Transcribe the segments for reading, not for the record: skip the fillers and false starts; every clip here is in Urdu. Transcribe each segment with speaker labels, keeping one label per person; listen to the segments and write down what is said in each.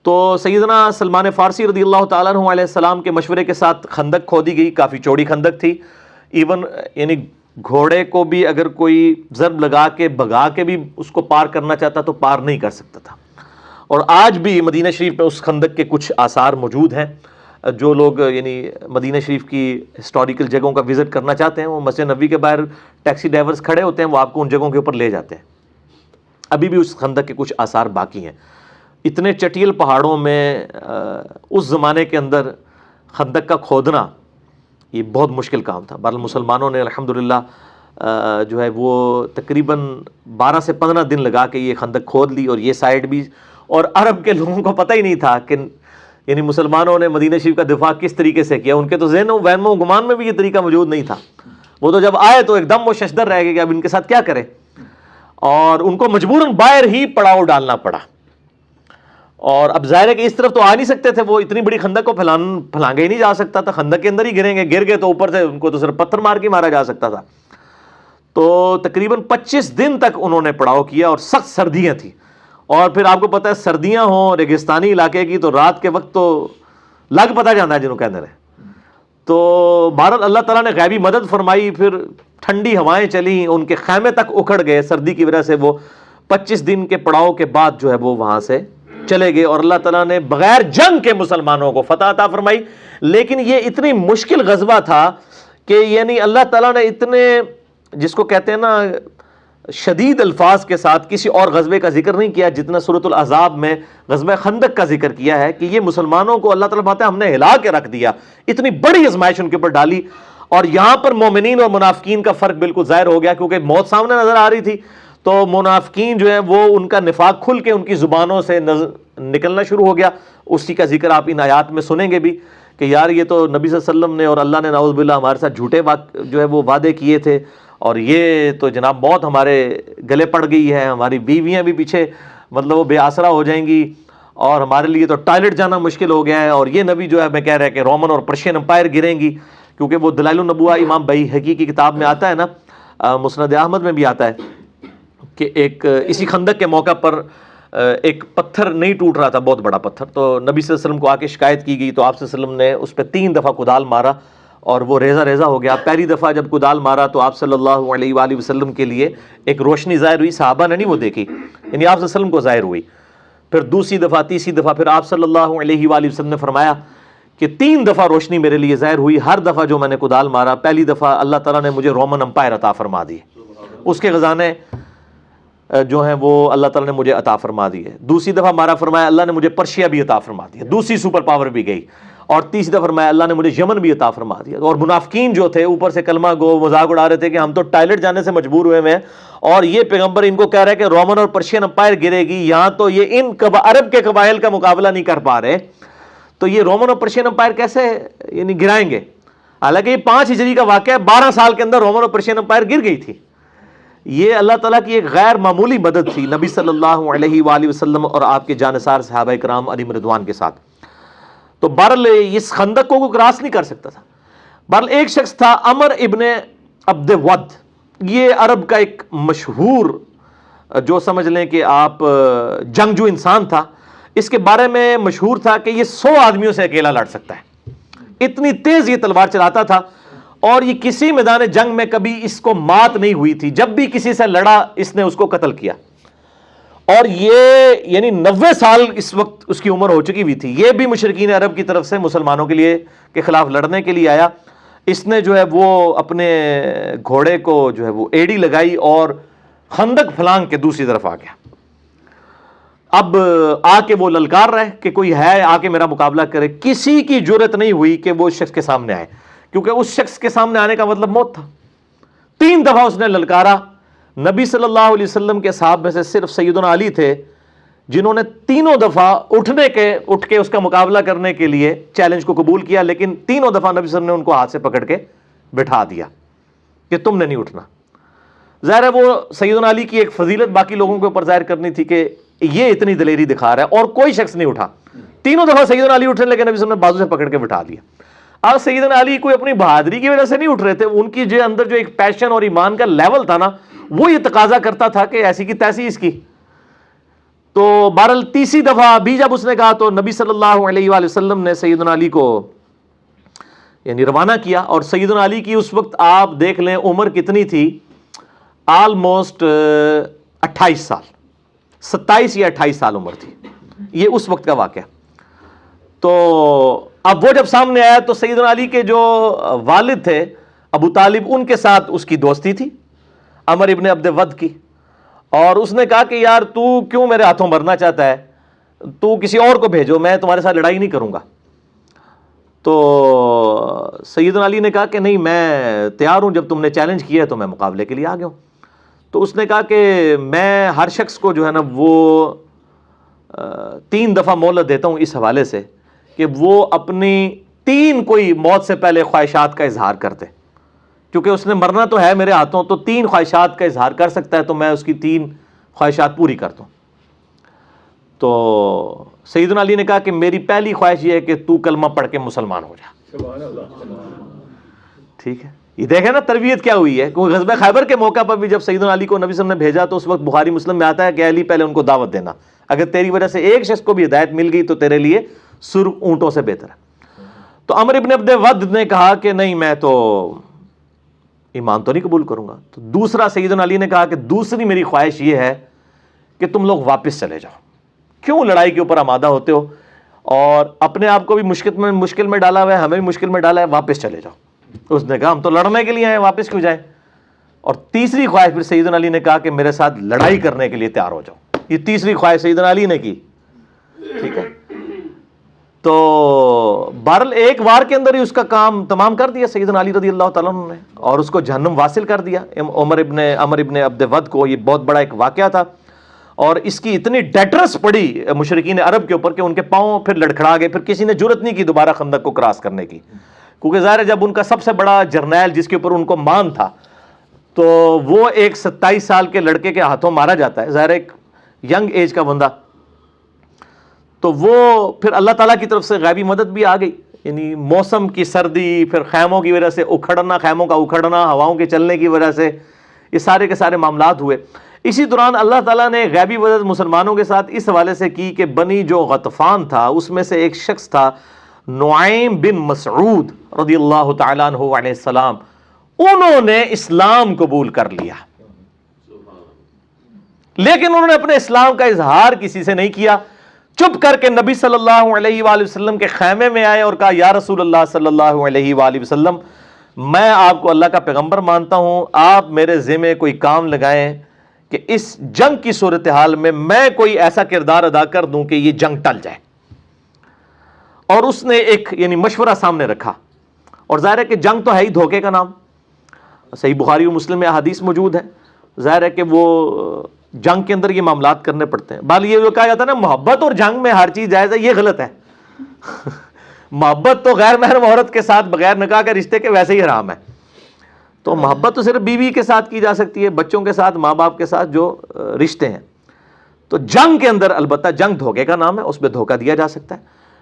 Speaker 1: تو سیدنا سلمان فارسی رضی اللہ تعالیٰ عنہ علیہ السلام کے مشورے کے ساتھ خندق کھودی گئی. کافی چوڑی خندق تھی، ایون یعنی گھوڑے کو بھی اگر کوئی ضرب لگا کے بھگا کے بھی اس کو پار کرنا چاہتا تو پار نہیں کر سکتا تھا. اور آج بھی مدینہ شریف میں اس خندق کے کچھ آثار موجود ہیں. جو لوگ یعنی مدینہ شریف کی ہسٹوریکل جگہوں کا وزٹ کرنا چاہتے ہیں، وہ مسجد نبوی کے باہر ٹیکسی ڈرائیورز کھڑے ہوتے ہیں، وہ آپ کو ان جگہوں کے اوپر لے جاتے ہیں. ابھی بھی اس خندق کے کچھ آثار باقی ہیں. اتنے چٹیل پہاڑوں میں اس زمانے کے اندر خندق کا کھودنا یہ بہت مشکل کام تھا. بہرحال مسلمانوں نے الحمدللہ جو ہے وہ تقریباً 12 سے 15 دن لگا کے یہ خندق کھود لی، اور یہ سائڈ بھی. اور عرب کے لوگوں کو پتہ ہی نہیں تھا کہ یعنی مسلمانوں نے مدینہ شریف کا دفاع کس طریقے سے کیا. ان کے تو ذہن و وہم و گمان میں بھی یہ طریقہ موجود نہیں تھا. وہ تو جب آئے تو ایک دم وہ ششدر رہ گئے کہ اب ان کے ساتھ کیا کریں، اور ان کو مجبوراً باہر ہی پڑاؤ ڈالنا پڑا. اور اب ظاہر ہے کہ اس طرف تو آ نہیں سکتے تھے، وہ اتنی بڑی خندق کو پھلانگے ہی نہیں جا سکتا تھا. خندق کے اندر ہی گریں گے، گر گئے تو اوپر سے ان کو تو صرف پتھر مار کے مارا جا سکتا تھا. تو تقریباً 25 دن تک انہوں نے پڑاؤ کیا، اور سخت سردیاں تھیں. اور پھر آپ کو پتہ ہے سردیاں ہوں ریگستانی علاقے کی تو رات کے وقت تو لگ پتہ جاتا ہے جنہوں کہتے ہیں. تو بہرحال اللہ تعالیٰ نے غیبی مدد فرمائی، پھر ٹھنڈی ہوائیں چلیں، ان کے خیمے تک اکھڑ گئے سردی کی وجہ سے. وہ 25 دن کے پڑاؤ کے بعد جو ہے وہ وہاں سے چلے گئے، اور اللہ تعالیٰ نے بغیر جنگ کے مسلمانوں کو فتح عطا فرمائی. لیکن یہ اتنی مشکل غزوہ تھا کہ یعنی اللہ تعالیٰ نے اتنے جس کو کہتے ہیں نا شدید الفاظ کے ساتھ کسی اور غزوے کا ذکر نہیں کیا جتنا سورۃ الاحزاب میں غزوہ خندق کا ذکر کیا ہے، کہ یہ مسلمانوں کو اللہ تعالیٰ بات ہے ہم نے ہلا کے رکھ دیا. اتنی بڑی آزمائش ان کے اوپر ڈالی. اور یہاں پر مومنین اور منافقین کا فرق بالکل ظاہر ہو گیا، کیونکہ موت سامنے نظر آ رہی تھی. تو منافقین جو ہیں وہ ان کا نفاق کھل کے ان کی زبانوں سے نکلنا شروع ہو گیا. اسی کا ذکر آپ ان آیات میں سنیں گے بھی کہ یار یہ تو نبی صلی اللہ علیہ وسلم نے اور اللہ نے نعوذ باللہ ہمارے ساتھ جھوٹے جو ہے وہ وعدے کیے تھے، اور یہ تو جناب موت ہمارے گلے پڑ گئی ہے، ہماری بیویاں بھی پیچھے مطلب وہ بے آسرا ہو جائیں گی، اور ہمارے لیے تو ٹوائلٹ جانا مشکل ہو گیا ہے. اور یہ نبی جو ہے میں کہہ رہا ہے کہ رومن اور پرشین امپائر گریں گی، کیونکہ وہ دلائل النبوہ امام بیہقی کی کتاب میں آتا ہے نا، مسند احمد میں بھی آتا ہے کہ ایک اسی خندق کے موقع پر ایک پتھر نہیں ٹوٹ رہا تھا، بہت بڑا پتھر. تو نبی صلی اللہ علیہ وسلم کو آ کے شکایت کی گئی، تو آپ صلی اللہ علیہ وسلم نے اس پہ 3 دفعہ کدال مارا اور وہ ریزہ ریزہ ہو گیا. پہلی دفعہ جب کدال مارا تو آپ صلی اللہ علیہ وآلہ وسلم کے لیے ایک روشنی ظاہر ہوئی، صحابہ نے نہیں وہ دیکھی، یعنی آپ صلی اللہ علیہ وسلم کو ظاہر ہوئی. پھر دوسری دفعہ، تیسری دفعہ، پھر آپ صلی اللہ علیہ وآلہ وسلم نے فرمایا کہ 3 دفعہ روشنی میرے لیے ظاہر ہوئی. ہر دفعہ جو میں نے کدال مارا، پہلی دفعہ اللہ تعالیٰ نے مجھے رومن امپائر عطا فرما دی، اس کے خزانے جو ہیں وہ اللہ تعالیٰ نے مجھے عطا فرما دی ہے. دوسری دفعہ مارا، فرمایا اللہ نے مجھے پرشیا بھی عطا فرما دیا، دوسری سپر پاور بھی گئی. اور تیسری دفعہ فرمایا اللہ نے مجھے یمن بھی عطا فرما دیا. اور منافقین جو تھے اوپر سے کلمہ گو مذاق اڑا رہے تھے کہ ہم تو ٹائلٹ جانے سے مجبور ہوئے ہیں، اور یہ پیغمبر ان کو کہہ رہا ہے کہ رومن اور پرشین امپائر گرے گی. یہاں تو یہ ان عرب کے قبائل کا مقابلہ نہیں کر پا رہے، تو یہ رومن اور پرشین امپائر کیسے یعنی گرائیں گے؟ حالانکہ یہ 5 ہجری کا واقعہ ہے، 12 سال کے اندر رومن اور پرشین امپائر گر گئی تھی. یہ اللہ تعالیٰ کی ایک غیر معمولی مدد تھی نبی صلی اللہ علیہ وآلہ وسلم اور آپ کے جانثار صحابہ کرام علیہم رضوان کے ساتھ. تو بہرحال اس خندق کو کراس نہیں کر سکتا تھا. بہرحال ایک شخص تھا عمر ابن عبد ود، یہ عرب کا ایک مشہور جو سمجھ لیں کہ آپ جنگجو انسان تھا. اس کے بارے میں مشہور تھا کہ یہ 100 آدمیوں سے اکیلا لڑ سکتا ہے، اتنی تیز یہ تلوار چلاتا تھا. اور یہ کسی میدان جنگ میں کبھی اس کو مات نہیں ہوئی تھی، جب بھی کسی سے لڑا اس نے اس کو قتل کیا. اور یہ یعنی 90 سال اس وقت اس کی عمر ہو چکی ہوئی تھی. یہ بھی مشرکین عرب کی طرف سے مسلمانوں کے خلاف لڑنے کے لیے آیا. اس نے جو ہے وہ اپنے گھوڑے کو جو ہے وہ ایڑی لگائی اور خندق پھلانگ کے دوسری طرف آ گیا. اب آ کے وہ للکار رہے کہ کوئی ہے آ کے میرا مقابلہ کرے. کسی کی جرت نہیں ہوئی کہ وہ شخص کے سامنے آئے، کیونکہ اس شخص کے سامنے آنے کا مطلب موت تھا. 3 دفعہ اس نے للکارا. نبی صلی اللہ علیہ وسلم کے صحابہ میں سے صرف سیدنا علی تھے جنہوں نے 3 دفعہ اٹھ کے اس کا مقابلہ کرنے کے لیے چیلنج کو قبول کیا، لیکن 3 دفعہ نبی صلی اللہ علیہ وسلم نے ان کو ہاتھ سے پکڑ کے بٹھا دیا کہ تم نے نہیں اٹھنا. ظاہر ہے وہ سیدنا علی کی ایک فضیلت باقی لوگوں کے اوپر ظاہر کرنی تھی کہ یہ اتنی دلیری دکھا رہا ہے، اور کوئی شخص نہیں اٹھا. 3 دفعہ سیدنا علی اٹھنے، لیکن نبی صلی اللہ علیہ وسلم نے بازو سے پکڑ کے بٹھا دیا. اب سیدنا علی کوئی اپنی بہادری کی وجہ سے نہیں اٹھ رہے تھے، ان کی جو اندر جو ایک پیشن اور ایمان کا لیول تھا نا، وہ یہ تقاضا کرتا تھا کہ ایسی کی تیسی اس کی. تو بہرحال تیسری دفعہ بھی جب اس نے کہا تو نبی صلی اللہ علیہ وآلہ وسلم نے سیدنا علی کو یعنی روانہ کیا. اور سیدنا علی کی اس وقت آپ دیکھ لیں عمر کتنی تھی, آلموسٹ 28 سال, 27 یا 28 سال عمر تھی. یہ اس وقت کا واقعہ. تو اب وہ جب سامنے آیا تو سیدنا علی کے جو والد تھے ابو طالب, ان کے ساتھ اس کی دوستی تھی عمر ابن عبد ود کی, اور اس نے کہا کہ یار تو کیوں میرے ہاتھوں مرنا چاہتا ہے, تو کسی اور کو بھیجو, میں تمہارے ساتھ لڑائی نہیں کروں گا. تو سیدنا علی نے کہا کہ نہیں, میں تیار ہوں, جب تم نے چیلنج کیا ہے تو میں مقابلے کے لیے آ گیا ہوں. تو اس نے کہا کہ میں ہر شخص کو جو ہے نا وہ 3 دفعہ مہلت دیتا ہوں اس حوالے سے کہ وہ اپنی 3 کوئی موت سے پہلے خواہشات کا اظہار کرتے, کیونکہ اس نے مرنا تو ہے میرے ہاتھوں, تو 3 خواہشات کا اظہار کر سکتا ہے, تو میں اس کی 3 خواہشات پوری کرتا ہوں. تو سیدنا علی نے کہا کہ میری پہلی خواہش یہ ہے کہ تو کلمہ پڑھ کے مسلمان ہو جا.
Speaker 2: سبحان اللہ.
Speaker 1: ٹھیک ہے, یہ دیکھیں نا تربیت کیا ہوئی ہے. کیونکہ غزوہ خیبر کے موقع پر بھی جب سیدنا علی کو نبی صلی اللہ علیہ وسلم نے بھیجا تو اس وقت بخاری مسلم میں آتا ہے کہ علی پہلے ان کو دعوت دینا, اگر تیری وجہ سے ایک شخص کو بھی ہدایت مل گئی تو تیرے لیے سرخ اونٹوں سے بہتر ہے. تو عمر ابن عبد ود نے کہا کہ نہیں, میں تو ایمان تو نہیں قبول کروں گا. تو دوسرا سیدنا علی نے کہا کہ دوسری میری خواہش یہ ہے کہ تم لوگ واپس چلے جاؤ, کیوں لڑائی کے اوپر آمادہ ہوتے ہو, اور اپنے آپ کو بھی مشکل میں ڈالا ہوا ہے, ہمیں بھی مشکل میں ڈالا ہے, واپس چلے جاؤ. اس نے کہا ہم تو لڑنے کے لیے آئے, واپس کیوں جائیں. اور تیسری خواہش پھر سیدنا علی نے کہا کہ میرے ساتھ لڑائی کرنے کے لیے تیار ہو جاؤ. یہ تیسری خواہش سیدنا علی نے کی. ٹھیک ہے, تو بہرحال ایک وار کے اندر ہی اس کا کام تمام کر دیا سیدنا علی رضی اللہ تعالیٰ عنہ نے, اور اس کو جہنم واصل کر دیا عمر ابن عبد ود کو. یہ بہت بڑا ایک واقعہ تھا, اور اس کی اتنی ڈیٹرس پڑی مشرکین عرب کے اوپر کہ ان کے پاؤں پھر لڑکھڑا گئے, پھر کسی نے جرت نہیں کی دوبارہ خندق کو کراس کرنے کی, کیونکہ ظاہر ہے جب ان کا سب سے بڑا جرنیل جس کے اوپر ان کو مان تھا تو وہ ایک 27 سال کے لڑکے کے ہاتھوں مارا جاتا ہے, ظاہر ایک ینگ ایج کا بندہ. تو وہ پھر اللہ تعالیٰ کی طرف سے غیبی مدد بھی آ گئی, یعنی موسم کی سردی, پھر خیموں کی وجہ سے اکھڑنا, خیموں کا اکھڑنا, ہواؤں کے چلنے کی وجہ سے یہ سارے کے سارے معاملات ہوئے. اسی دوران اللہ تعالیٰ نے غیبی مدد مسلمانوں کے ساتھ اس حوالے سے کی کہ بنی جو غطفان تھا اس میں سے ایک شخص تھا نعیم بن مسعود رضی اللہ تعالیٰ عنہ علیہ السلام, انہوں نے اسلام قبول کر لیا, لیکن انہوں نے اپنے اسلام کا اظہار کسی سے نہیں کیا. چپ کر کے نبی صلی اللہ علیہ وآلہ وسلم کے خیمے میں آئے اور کہا یا رسول اللہ صلی اللہ علیہ وآلہ وسلم, میں آپ کو اللہ کا پیغمبر مانتا ہوں, آپ میرے ذمہ کوئی کام لگائیں کہ اس جنگ کی صورتحال میں کوئی ایسا کردار ادا کر دوں کہ یہ جنگ ٹل جائے. اور اس نے ایک یعنی مشورہ سامنے رکھا, اور ظاہر ہے کہ جنگ تو ہے ہی دھوکے کا نام, صحیح بخاری و مسلم میں احادیث موجود ہے. ظاہر ہے کہ وہ جنگ کے اندر یہ معاملات کرنے پڑتے ہیں. بال یہ جو کہا جاتا ہے نا محبت اور جنگ میں ہر چیز جائز ہے, یہ غلط ہے. محبت تو غیر محرم عورت کے ساتھ بغیر نکاح کے رشتے کے ویسے ہی حرام ہے. تو محبت تو صرف بیوی کے ساتھ کی جا سکتی ہے, بچوں کے ساتھ, ماں باپ کے ساتھ جو رشتے ہیں. تو جنگ کے اندر البتہ جنگ دھوکے کا نام ہے, اس پہ دھوکہ دیا جا سکتا ہے,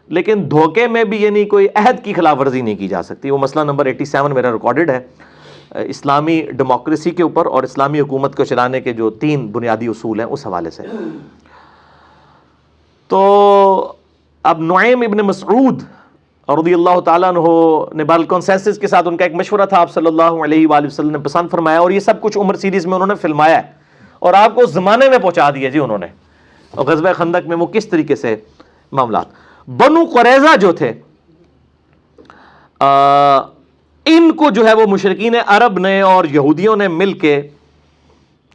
Speaker 1: لیکن دھوکے میں بھی یعنی کوئی عہد کی خلاف ورزی نہیں کی جا سکتی. وہ مسئلہ نمبر 87 میرا ریکارڈڈ ہے اسلامی ڈیموکریسی کے اوپر اور اسلامی حکومت کو چلانے کے جو 3 بنیادی اصول ہیں اس حوالے سے. تو اب نعیم ابن مسعود رضی اللہ تعالیٰ عنہ نے بال کنسنسس کے ساتھ, ان کا ایک مشورہ تھا, آپ صلی اللہ علیہ وآلہ وسلم نے پسند فرمایا, اور یہ سب کچھ عمر سیریز میں انہوں نے فلمایا ہے اور آپ کو اس زمانے میں پہنچا دیا جی انہوں نے. اور غزوہ خندق میں وہ کس طریقے سے معاملات. بنو قریظہ جو تھے ان کو جو ہے وہ مشرکین عرب نے اور یہودیوں نے مل کے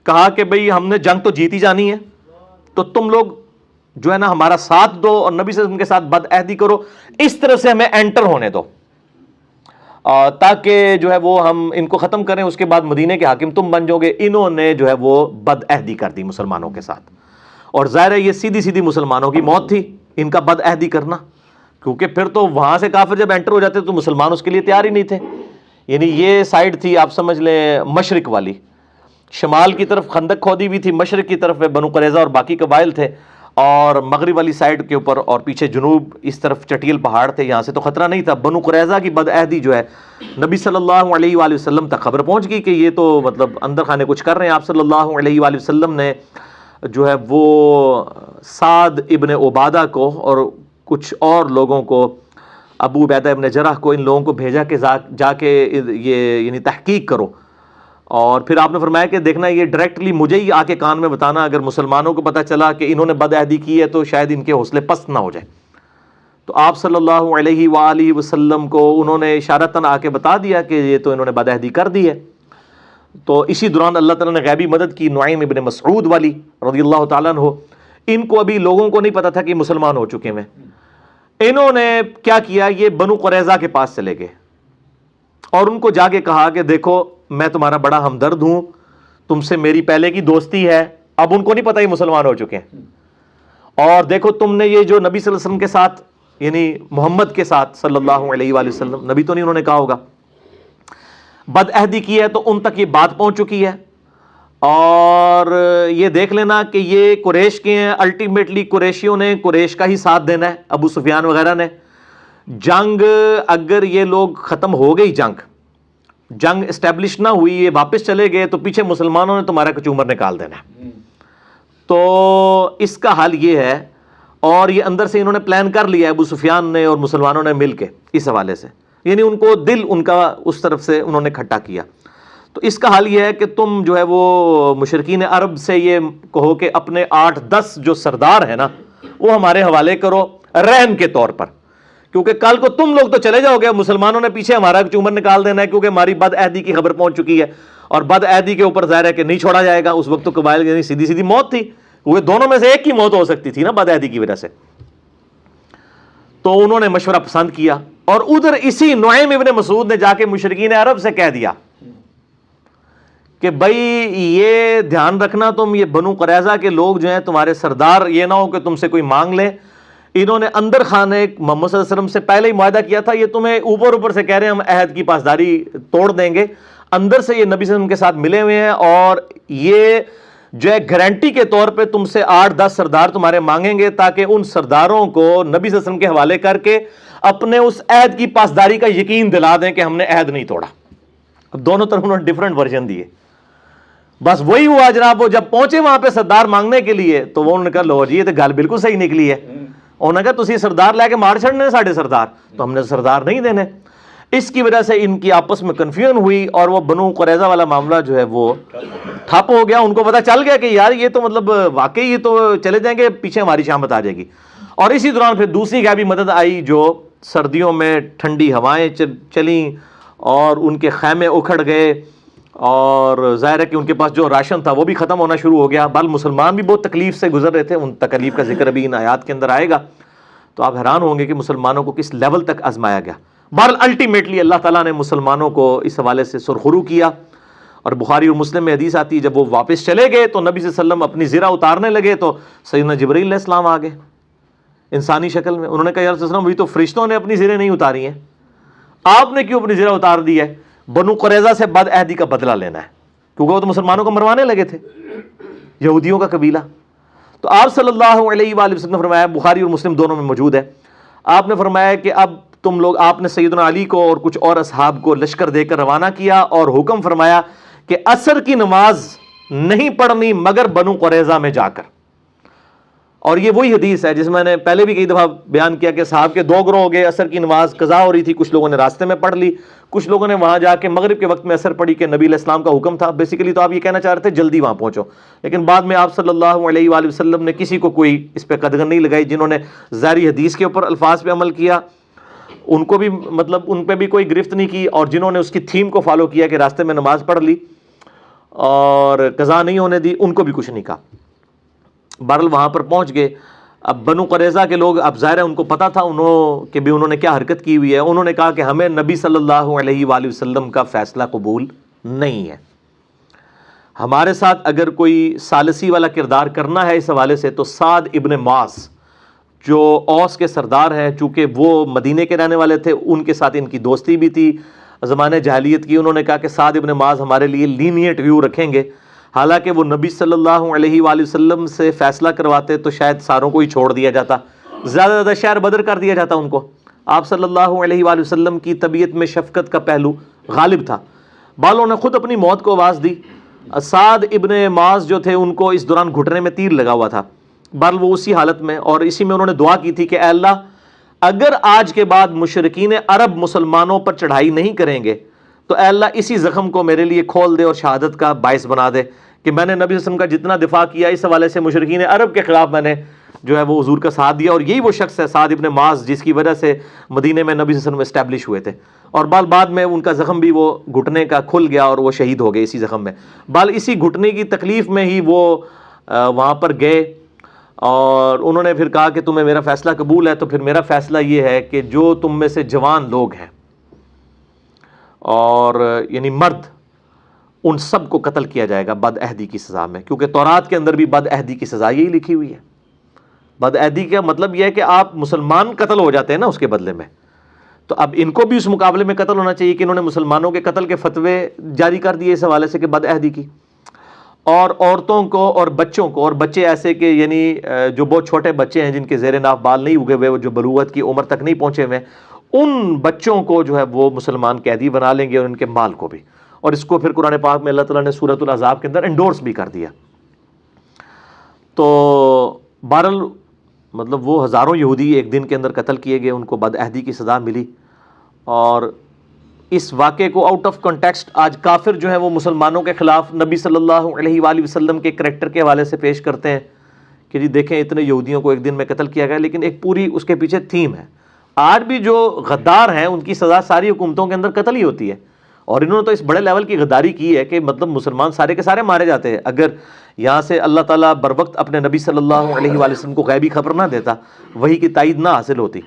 Speaker 1: کہا کہ بھئی ہم نے جنگ تو جیتی جانی ہے, تو تم لوگ جو ہے نا ہمارا ساتھ دو اور نبی صلی اللہ علیہ وسلم کے ساتھ بد عہدی کرو, اس طرح سے ہمیں انٹر ہونے دو تاکہ جو ہے وہ ہم ان کو ختم کریں, اس کے بعد مدینے کے حاکم تم بن جاؤ گے. انہوں نے جو ہے وہ بد عہدی کر دی مسلمانوں کے ساتھ, اور ظاہر ہے یہ سیدھی سیدھی مسلمانوں کی موت تھی ان کا بد عہدی کرنا, کیونکہ پھر تو وہاں سے کافر جب انٹر ہو جاتے تو مسلمان اس کے لیے تیار ہی نہیں تھے. یعنی یہ سائڈ تھی آپ سمجھ لیں مشرق والی, شمال کی طرف خندق کھودی ہوئی تھی, مشرق کی طرف بنو قریظہ اور باقی قبائل تھے, اور مغرب والی سائڈ کے اوپر اور پیچھے جنوب اس طرف چٹیل پہاڑ تھے, یہاں سے تو خطرہ نہیں تھا. بنو قریظہ کی بد عہدی جو ہے نبی صلی اللہ علیہ وآلہ وسلم تک خبر پہنچ گئی کہ یہ تو مطلب اندر خانے کچھ کر رہے ہیں. آپ صلی اللہ علیہ وآلہ وسلم نے جو ہے وہ سعد ابن عبادہ کو اور کچھ اور لوگوں کو، ابو عبیدہ ابن جرح کو، ان لوگوں کو بھیجا کہ جا کے یہ یعنی تحقیق کرو. اور پھر آپ نے فرمایا کہ دیکھنا یہ ڈائریکٹلی مجھے ہی آ کے کان میں بتانا، اگر مسلمانوں کو پتہ چلا کہ انہوں نے بد عہدی کی ہے تو شاید ان کے حوصلے پست نہ ہو جائے. تو آپ صلی اللہ علیہ وآلہ وسلم کو انہوں نے اشارتاً آ کے بتا دیا کہ یہ تو انہوں نے بد عہدی کر دی ہے. تو اسی دوران اللہ تعالیٰ نے غیبی مدد کی. نعیم ابن مسعود والی رضی اللہ تعالیٰ عنہ، ان کو ابھی لوگوں کو نہیں پتا تھا کہ مسلمان ہو چکے ہیں. انہوں نے کیا کیا، یہ بنو قریظہ کے پاس چلے گئے اور ان کو جا کے کہا کہ دیکھو میں تمہارا بڑا ہمدرد ہوں، تم سے میری پہلے کی دوستی ہے. اب ان کو نہیں پتا یہ مسلمان ہو چکے ہیں. اور دیکھو تم نے یہ جو نبی صلی اللہ علیہ وسلم کے ساتھ یعنی محمد کے ساتھ صلی اللہ علیہ وآلہ وسلم، نبی تو نہیں انہوں نے کہا ہوگا، بد عہدی کی ہے، تو ان تک یہ بات پہنچ چکی ہے. اور یہ دیکھ لینا کہ یہ قریش کے ہیں، الٹیمیٹلی قریشیوں نے قریش کا ہی ساتھ دینا ہے، ابو سفیان وغیرہ نے. جنگ اگر یہ لوگ ختم ہو گئی، جنگ اسٹیبلش نہ ہوئی، یہ واپس چلے گئے تو پیچھے مسلمانوں نے تمہارا کچومر نکال دینا ہے. تو اس کا حل یہ ہے، اور یہ اندر سے انہوں نے پلان کر لیا ابو سفیان نے اور مسلمانوں نے مل کے اس حوالے سے، یعنی ان کو دل ان کا اس طرف سے انہوں نے کھٹا کیا. تو اس کا حل یہ ہے کہ تم جو ہے وہ مشرکین عرب سے یہ کہو کہ اپنے 8-10 جو سردار ہیں نا وہ ہمارے حوالے کرو رہن کے طور پر، کیونکہ کل کو تم لوگ تو چلے جاؤ گے، مسلمانوں نے پیچھے ہمارا چومر نکال دینا ہے، کیونکہ ہماری بد عہدی کی خبر پہنچ چکی ہے. اور بد عہدی کے اوپر ظاہر ہے کہ نہیں چھوڑا جائے گا. اس وقت تو قبائل یعنی سیدھی سیدھی موت تھی، وہ دونوں میں سے ایک کی موت ہو سکتی تھی نا بد عہدی کی وجہ سے. تو انہوں نے مشورہ پسند کیا، اور ادھر اسی نعیم ابن مسعود نے جا کے مشرکین عرب سے کہہ دیا کہ بھائی یہ دھیان رکھنا، تم یہ بنو قریظہ کے لوگ جو ہیں تمہارے سردار، یہ نہ ہو کہ تم سے کوئی مانگ لے. انہوں نے اندر خانے محمد صلی اللہ علیہ وسلم سے پہلے ہی معاہدہ کیا تھا، یہ تمہیں اوپر سے کہہ رہے ہیں ہم عہد کی پاسداری توڑ دیں گے. اندر سے یہ نبی صلی اللہ علیہ وسلم کے ساتھ ملے ہوئے ہیں، اور یہ جو ہے گارنٹی کے طور پہ تم سے 8-10 سردار تمہارے مانگیں گے، تاکہ ان سرداروں کو نبی صلی اللہ علیہ وسلم کے حوالے کر کے اپنے اس عہد کی پاسداری کا یقین دلا دیں کہ ہم نے عہد نہیں توڑا. اب دونوں طرف انہوں نے ڈیفرنٹ ورژن دیے. بس وہی ہوا جناب، وہ جب پہنچے وہاں پہ سردار مانگنے کے لیے تو وہ انہوں نے کہا لو جی یہ تو گل بالکل صحیح نکلی ہے. انہوں نے کہا تسی سردار لے کے مار چھڑنے ساڑھے سردار، تو ہم نے سردار نہیں دینے. اس کی وجہ سے ان کی آپس میں کنفیوژن ہوئی، اور وہ بنو قریظہ والا معاملہ جو ہے وہ ٹھپ ہو گیا. ان کو پتا چل گیا کہ یار یہ تو مطلب واقعی یہ تو چلے جائیں گے، پیچھے ہماری شامت آ جائے گی. اور اسی دوران پھر دوسری غیبی مدد آئی، جو سردیوں میں ٹھنڈی ہوائیں چلیں اور ان کے خیمے اکھڑ گئے، اور ظاہر ہے کہ ان کے پاس جو راشن تھا وہ بھی ختم ہونا شروع ہو گیا. بل مسلمان بھی بہت تکلیف سے گزر رہے تھے، ان تکلیف کا ذکر ابھی ان آیات کے اندر آئے گا. تو آپ حیران ہوں گے کہ مسلمانوں کو کس لیول تک آزمایا گیا. بہرحال الٹیمیٹلی اللہ تعالیٰ نے مسلمانوں کو اس حوالے سے سرخرو کیا. اور بخاری اور مسلم میں حدیث آتی ہے جب وہ واپس چلے گئے تو نبی صلی اللہ علیہ وسلم اپنی زرہ اتارنے لگے تو سیدنا جبرائیل علیہ السلام آ گئے انسانی شکل میں. انہوں نے کہا یا رسول اللہ وہی تو فرشتوں نے اپنی زرہیں نہیں اتاری ہیں، آپ نے کیوں اپنی زرہ اتار دی ہے؟ بنو قریظہ سے بد عہدی کا بدلہ لینا ہے، کیونکہ وہ تو مسلمانوں کو مروانے لگے تھے، یہودیوں کا قبیلہ. تو آپ صلی اللہ علیہ وآلہ وسلم نے فرمایا، بخاری اور مسلم دونوں میں موجود ہے، آپ نے فرمایا کہ اب تم لوگ، آپ نے سیدنا علی کو اور کچھ اور اصحاب کو لشکر دے کر روانہ کیا اور حکم فرمایا کہ عصر کی نماز نہیں پڑھنی مگر بنو قریظہ میں جا کر. اور یہ وہی حدیث ہے جس میں نے پہلے بھی کئی دفعہ بیان کیا کہ صحاب کے 2 گروہ ہو گئے، عصر کی نماز قضا ہو رہی تھی، کچھ لوگوں نے راستے میں پڑھ لی، کچھ لوگوں نے وہاں جا کے مغرب کے وقت میں عصر پڑھی کہ نبی علیہ السلام کا حکم تھا. بیسیکلی تو آپ یہ کہنا چاہ رہے تھے جلدی وہاں پہنچو، لیکن بعد میں آپ صلی اللہ علیہ وآلہ وسلم نے کسی کو کوئی اس پہ قدغن نہیں لگائی. جنہوں نے ظاہری حدیث کے اوپر الفاظ پہ عمل کیا ان کو بھی مطلب ان پہ بھی کوئی گرفت نہیں کی، اور جنہوں نے اس کی تھیم کو فالو کیا کہ راستے میں نماز پڑھ لی اور قضا نہیں ہونے دی، ان کو بھی کچھ نہیں کہا. بہرحال وہاں پر پہنچ گئے. اب بنو قریظہ کے لوگ، اب ظاہر ہے ان کو پتا تھا انہوں نے کیا حرکت کی ہوئی ہے. انہوں نے کہا کہ ہمیں نبی صلی اللہ علیہ وآلہ وسلم کا فیصلہ قبول نہیں ہے، ہمارے ساتھ اگر کوئی ثالثی والا کردار کرنا ہے اس حوالے سے تو سعد ابن معاذ جو اوس کے سردار ہیں، چونکہ وہ مدینے کے رہنے والے تھے، ان کے ساتھ ان کی دوستی بھی تھی زمانے جاہلیت کی. انہوں نے کہا کہ سعد ابن معاذ ہمارے لیے لینیٹ ویو رکھیں گے، حالانکہ وہ نبی صلی اللہ علیہ وآلہ وسلم سے فیصلہ کرواتے تو شاید ساروں کو ہی چھوڑ دیا جاتا، زیادہ زیادہ شہر بدر کر دیا جاتا ان کو. آپ صلی اللہ علیہ وآلہ وسلم کی طبیعت میں شفقت کا پہلو غالب تھا. بالوں نے خود اپنی موت کو آواز دی سعد ابن معاذ جو تھے ان کو اس دوران گھٹنے میں تیر لگا ہوا تھا، بہرحال وہ اسی حالت میں، اور اسی میں انہوں نے دعا کی تھی کہ اے اللہ اگر آج کے بعد مشرکین عرب مسلمانوں پر چڑھائی نہیں کریں گے تو اے اللہ اسی زخم کو میرے لیے کھول دے اور شہادت کا باعث بنا دے کہ میں نے نبی صلی اللہ علیہ وسلم کا جتنا دفاع کیا اس حوالے سے مشرکین عرب کے خلاف میں نے جو ہے وہ حضور کا ساتھ دیا، اور یہی وہ شخص ہے سعد ابن معاذ جس کی وجہ سے مدینے میں نبی صلی اللہ علیہ وسلم اسٹیبلش ہوئے تھے، اور بعد میں ان کا زخم بھی وہ گھٹنے کا کھل گیا اور وہ شہید ہو گئے اسی زخم میں۔ اسی گھٹنے کی تکلیف میں ہی وہ وہاں پر گئے اور انہوں نے پھر کہا کہ تمہیں میرا فیصلہ قبول ہے، تو پھر میرا فیصلہ یہ ہے کہ جو تم میں سے جوان لوگ ہیں اور یعنی مرد، ان سب کو قتل کیا جائے گا بد عہدی کی سزا میں، کیونکہ تورات کے اندر بھی بد عہدی کی سزا یہی لکھی ہوئی ہے۔ بد عہدی کا مطلب یہ ہے کہ آپ مسلمان قتل ہو جاتے ہیں نا اس کے بدلے میں، تو اب ان کو بھی اس مقابلے میں قتل ہونا چاہیے کہ انہوں نے مسلمانوں کے قتل کے فتوے جاری کر دیے اس حوالے سے کہ بد عہدی کی، اور عورتوں کو اور بچوں کو، اور بچے ایسے کہ یعنی جو بہت چھوٹے بچے ہیں جن کے زیر ناف بال نہیں اگے ہوئے، جو بلوغت کی عمر تک نہیں پہنچے ہوئے، ان بچوں کو جو ہے وہ مسلمان قیدی بنا لیں گے اور ان کے مال کو بھی، اور اس کو پھر قرآن پاک میں اللہ تعالیٰ نے سورۃ الاحزاب کے اندر انڈورس بھی کر دیا۔ تو بہرحال مطلب وہ ہزاروں یہودی ایک دن کے اندر قتل کیے گئے، ان کو بد عہدی کی سزا ملی، اور اس واقعے کو آؤٹ آف کنٹیکسٹ آج کافر جو ہیں وہ مسلمانوں کے خلاف نبی صلی اللہ علیہ وآلہ وسلم کے کریکٹر کے حوالے سے پیش کرتے ہیں کہ جی دیکھیں اتنے یہودیوں کو ایک دن میں قتل کیا گیا، لیکن ایک پوری اس کے پیچھے تھیم ہے۔ آج بھی جو غدار ہیں ان کی سزا ساری حکومتوں کے اندر قتل ہی ہوتی ہے، اور انہوں نے تو اس بڑے لیول کی غداری کی ہے کہ مطلب مسلمان سارے کے سارے مارے جاتے ہیں۔ اگر یہاں سے اللہ تعالیٰ بر وقت اپنے نبی صلی اللہ علیہ وآلہ وسلم کو غیبی خبر نہ دیتا، وحی کی تائید نہ حاصل ہوتی،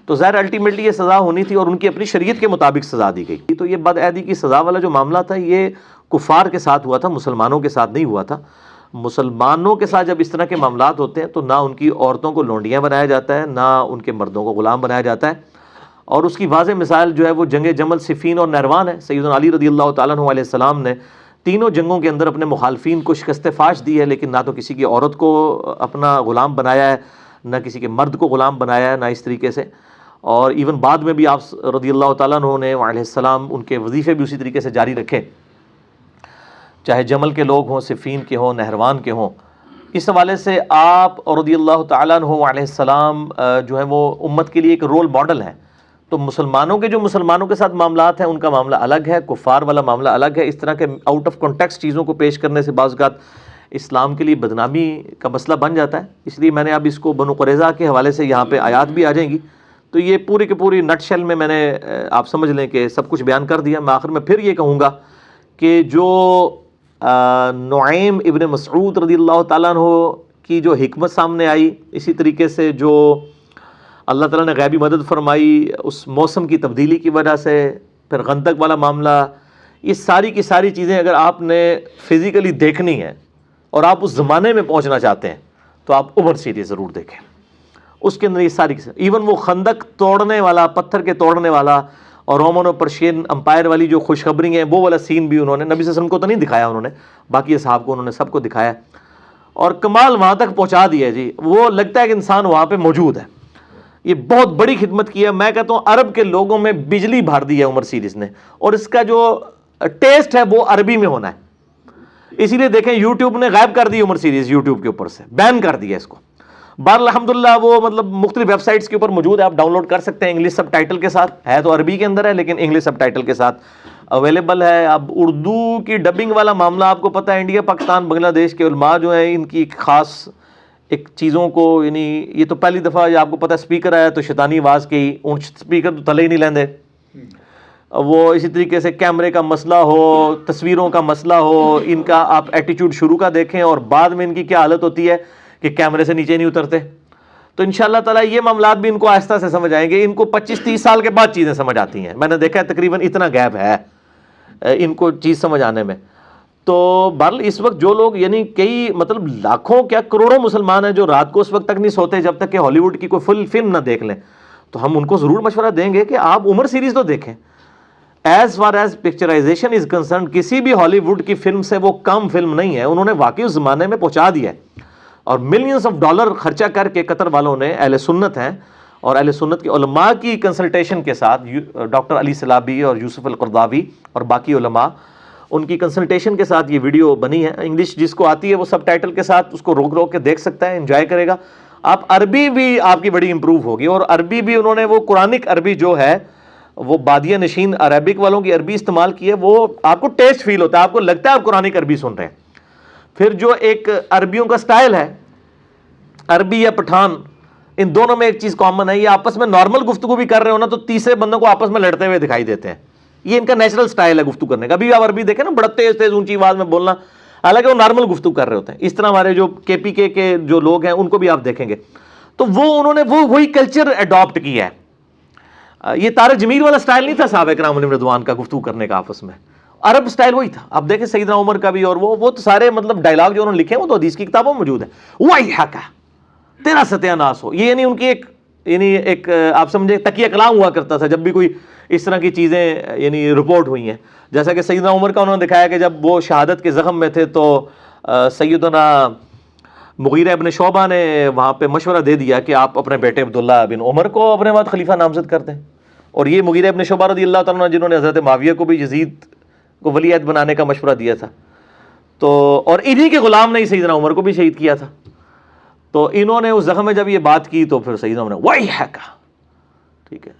Speaker 1: تو ظاہر الٹیمیٹلی یہ سزا ہونی تھی، اور ان کی اپنی شریعت کے مطابق سزا دی گئی۔ تو یہ بد عہدی کی سزا والا جو معاملہ تھا یہ کفار کے ساتھ ہوا تھا، مسلمانوں کے ساتھ نہیں ہوا تھا۔ مسلمانوں کے ساتھ جب اس طرح کے معاملات ہوتے ہیں تو نہ ان کی عورتوں کو لونڈیاں بنایا جاتا ہے، نہ ان کے مردوں کو غلام بنایا جاتا ہے، اور اس کی واضح مثال جو ہے وہ جنگ جمل، صفین اور نہروان ہے۔ سیدنا علی رضی اللہ تعالیٰ عنہ علیہ السلام نے تینوں جنگوں کے اندر اپنے مخالفین کو شکست فاش دی ہے، لیکن نہ تو کسی کی عورت کو اپنا غلام بنایا ہے، نہ کسی کے مرد کو غلام بنایا ہے، نہ اس طریقے سے، اور ایون بعد میں بھی آپ رضی اللہ تعالیٰ عنہ نے علیہ السلام ان کے وظیفے بھی اسی طریقے سے جاری رکھے، چاہے جمل کے لوگ ہوں، صفین کے ہوں، نہروان کے ہوں۔ اس حوالے سے آپ رضی اللہ تعالیٰ عنہ علیہ السلام جو ہے وہ امت کے لیے ایک رول ماڈل ہیں۔ تو مسلمانوں کے جو مسلمانوں کے ساتھ معاملات ہیں ان کا معاملہ الگ ہے، کفار والا معاملہ الگ ہے۔ اس طرح کے آؤٹ آف کانٹیکسٹ چیزوں کو پیش کرنے سے بعض اوقات اسلام کے لیے بدنامی کا مسئلہ بن جاتا ہے، اس لیے میں نے اب اس کو بنو قریظہ کے حوالے سے یہاں پہ آیات بھی آ جائیں گی، تو یہ پوری کی پوری نٹ شیل میں نے آپ سمجھ لیں کہ سب کچھ بیان کر دیا۔ میں آخر میں پھر یہ کہوں گا کہ جو نعیم ابن مسعود رضی اللہ تعالیٰ عنہ کی جو حکمت سامنے آئی، اسی طریقے سے جو اللہ تعالیٰ نے غیبی مدد فرمائی اس موسم کی تبدیلی کی وجہ سے، پھر خندق والا معاملہ، یہ ساری کی ساری چیزیں اگر آپ نے فزیکلی دیکھنی ہے اور آپ اس زمانے میں پہنچنا چاہتے ہیں تو آپ عمر سیریز ضرور دیکھیں۔ اس کے اندر یہ ساری ایون وہ خندق توڑنے والا، پتھر کے توڑنے والا اور رومن اور پرشین امپائر والی جو خوشخبری ہیں، وہ والا سین بھی انہوں نے نبی صلی اللہ علیہ وسلم کو تو نہیں دکھایا، انہوں نے باقی اصحاب کو انہوں نے سب کو دکھایا، اور کمال وہاں تک پہنچا دیا جی، وہ لگتا ہے کہ انسان وہاں پہ موجود ہے۔ یہ بہت بڑی خدمت کی ہے، میں کہتا ہوں عرب کے لوگوں میں بجلی بھر دی ہے عمر سیریز نے، اور اس کا جو ٹیسٹ ہے وہ عربی میں ہونا ہے، اسی لیے دیکھیں یوٹیوب نے غائب کر دی عمر سیریز، یوٹیوب کے اوپر سے بین کر دیا اس کو۔ بہرحال الحمدللہ وہ مطلب مختلف ویب سائٹس کے اوپر موجود ہے، آپ ڈاؤن لوڈ کر سکتے ہیں انگلش سب ٹائٹل کے ساتھ، ہے تو عربی کے اندر ہے لیکن انگلش سب ٹائٹل کے ساتھ اویلیبل ہے۔ اب اردو کی ڈبنگ والا معاملہ آپ کو پتہ ہے، انڈیا پاکستان بنگلہ دیش کے علماء جو ہیں ان کی ایک خاص ایک چیزوں کو، یعنی یہ تو پہلی دفعہ یہ آپ کو پتہ ہے اسپیکر آیا تو شیطانی آواز کی، اون اسپیکر تو تھلے ہی نہیں لیندے، وہ اسی طریقے سے کیمرے کا مسئلہ ہو، تصویروں کا مسئلہ ہو، ان کا آپ ایٹیچیوڈ شروع کا دیکھیں اور بعد میں ان کی کیا حالت ہوتی ہے کہ کیمرے سے نیچے نہیں اترتے۔ تو انشاءاللہ تعالیٰ یہ معاملات بھی ان کو آہستہ سے سمجھ آئیں گے، ان کو 25-30 سال کے بعد چیزیں سمجھ آتی ہیں، میں نے دیکھا ہے تقریباً اتنا گیپ ہے ان کو چیز سمجھ آنے میں۔ تو بہرحال اس وقت جو لوگ یعنی کئی مطلب لاکھوں کیا کروڑوں مسلمان ہیں جو رات کو اس وقت تک نہیں سوتے جب تک کہ ہالی ووڈ کی کوئی فل فلم نہ دیکھ لیں، تو ہم ان کو ضرور مشورہ دیں گے کہ آپ عمر سیریز تو دیکھیں۔ As far as picturisation is concern, کسی بھی ہالی ووڈ کی فلم سے وہ کم فلم نہیں ہے، انہوں نے واقعی اس زمانے میں پہنچا دیا ہے، اور ملینز آف ڈالر خرچہ کر کے قطر والوں نے، اہل سنت ہیں اور اہل سنت کے علماء کی کنسلٹیشن کے ساتھ، ڈاکٹر علی سلابی اور یوسف القرضاوی اور باقی علماء، ان کی کنسلٹیشن کے ساتھ یہ ویڈیو بنی ہے. انگلش جس کو آتی ہے وہ سب ٹائٹل کے ساتھ اس کو روک روک کے دیکھ سکتا ہے, انجوائے کرے گا. آپ عربی بھی آپ کی بڑی امپروو ہوگی, اور عربی بھی انہوں نے وہ قرآنک عربی جو ہے وہ بادیہ نشین عربک والوں کی عربی استعمال کی ہے, وہ آپ کو ٹیسٹ فیل ہوتا ہے, آپ کو لگتا ہے آپ قرآنک عربی سن رہے ہیں. پھر جو ایک عربیوں کا سٹائل ہے, عربی یا پٹھان, ان دونوں میں ایک چیز کامن ہے, یہ آپس میں نارمل گفتگو بھی کر رہے ہو نا تو تیسرے بندوں کو آپس میں لڑتے ہوئے دکھائی دیتے ہیں. یہ ان کا نیچرل سٹائل ہے گفتگو کرنے کا. ابھی آپ عربی دیکھیں نا, بڑا تیز تیز اونچی آواز میں بولنا, حالانکہ وہ نارمل گفتگو کر رہے ہوتے ہیں. اس طرح ہمارے جو کے پی کے جو لوگ ہیں ان کو بھی آپ دیکھیں گے تو وہ انہوں نے وہی کلچر اڈاپٹ کیا ہے. یہ طارق جمیل والا سٹائل نہیں تھا صحابہ کرام علیہم رضوان کا گفتگو کرنے کا آپس میں, عرب سٹائل وہی تھا. اب دیکھیں سیدنا عمر کا بھی, اور وہ تو سارے مطلب ڈائلاگ جو انہوں نے لکھے ہیں وہ تو حدیث کی کتابوں میں موجود ہے. وہی حق ہے تیرا ستیہ ناس ہو, یہ یعنی ان کی ایک آپ سمجھے تقیہ کلام ہوا کرتا تھا جب بھی کوئی اس طرح کی چیزیں یعنی رپورٹ ہوئی ہیں. جیسا کہ سیدنا عمر کا انہوں نے دکھایا کہ جب وہ شہادت کے زخم میں تھے تو سیدنا مغیرہ ابن شعبہ نے وہاں پہ مشورہ دے دیا کہ آپ اپنے بیٹے عبداللہ بن عمر کو اپنے بعد خلیفہ نامزد کر دیں. اور یہ مغیرہ ابن شعبہ رضی اللہ تعالیٰ عنہ جنہوں نے حضرت معاویہ کو بھی یزید کو ولی عہد بنانے کا مشورہ دیا تھا, تو اور انہی کے غلام نے ہی سیدنا عمر کو بھی شہید کیا تھا. تو انہوں نے اس زخم میں جب یہ بات کی تو پھر سیدنا عمر نے وہی ہے کہا, ٹھیک ہے